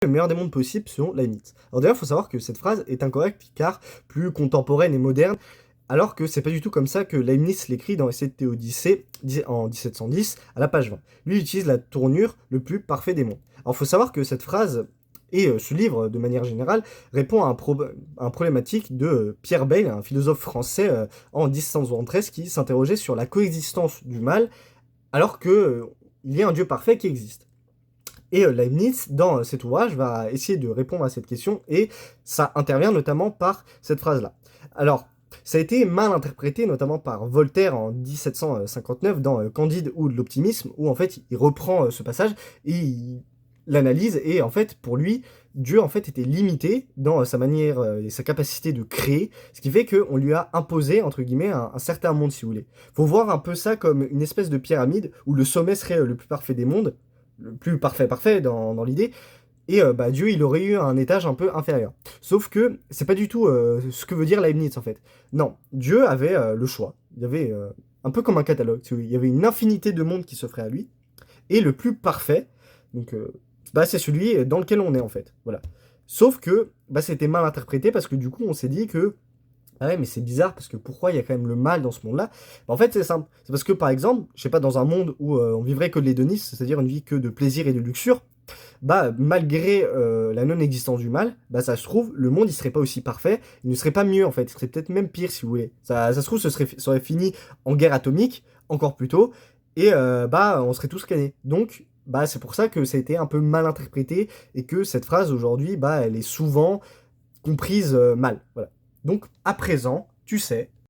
Le meilleur des mondes possible selon Leibniz. Alors d'ailleurs, il faut savoir que cette phrase est incorrecte car plus contemporaine et moderne, alors que c'est pas du tout comme ça que Leibniz l'écrit dans Essai de Théodicée en 1710 à la page 20. Lui il utilise la tournure le plus parfait des mondes. Alors il faut savoir que cette phrase et ce livre, de manière générale, répond à un problématique de Pierre Bayle, un philosophe français en 1773 qui s'interrogeait sur la coexistence du mal alors que il y a un Dieu parfait qui existe. Et Leibniz, dans cet ouvrage, va essayer de répondre à cette question, et ça intervient notamment par cette phrase-là. Alors, ça a été mal interprété, notamment par Voltaire en 1759, dans Candide ou de l'optimisme, où en fait il reprend ce passage et il l'analyse, et en fait pour lui, Dieu en fait était limité dans sa manière et sa capacité de créer, ce qui fait qu'on lui a imposé, entre guillemets, un certain monde, si vous voulez. Faut voir un peu ça comme une espèce de pyramide, où le sommet serait le plus parfait des mondes, le plus parfait dans l'idée, et bah, Dieu il aurait eu un étage un peu inférieur. Sauf que c'est pas du tout ce que veut dire Leibniz en fait. Non, Dieu avait le choix. Il y avait un peu comme un catalogue. Il y avait une infinité de mondes qui s'offraient à lui, et le plus parfait, donc bah, c'est celui dans lequel on est en fait. Voilà. Sauf que bah, c'était mal interprété parce que du coup on s'est dit que ah ouais, mais c'est bizarre parce que pourquoi il y a quand même le mal dans ce monde-là? Bah, en fait, c'est simple. C'est parce que par exemple, je sais pas, dans un monde où on vivrait que de l'hédonisme, c'est-à-dire une vie que de plaisir et de luxure, bah malgré la non-existence du mal, bah ça se trouve, le monde il serait pas aussi parfait, il ne serait pas mieux en fait, il serait peut-être même pire si vous voulez. Ça se trouve, ça aurait fini en guerre atomique, encore plus tôt, et bah on serait tous scannés. Donc, bah c'est pour ça que ça a été un peu mal interprété et que cette phrase aujourd'hui, bah elle est souvent comprise mal. Voilà. Donc à présent, tu sais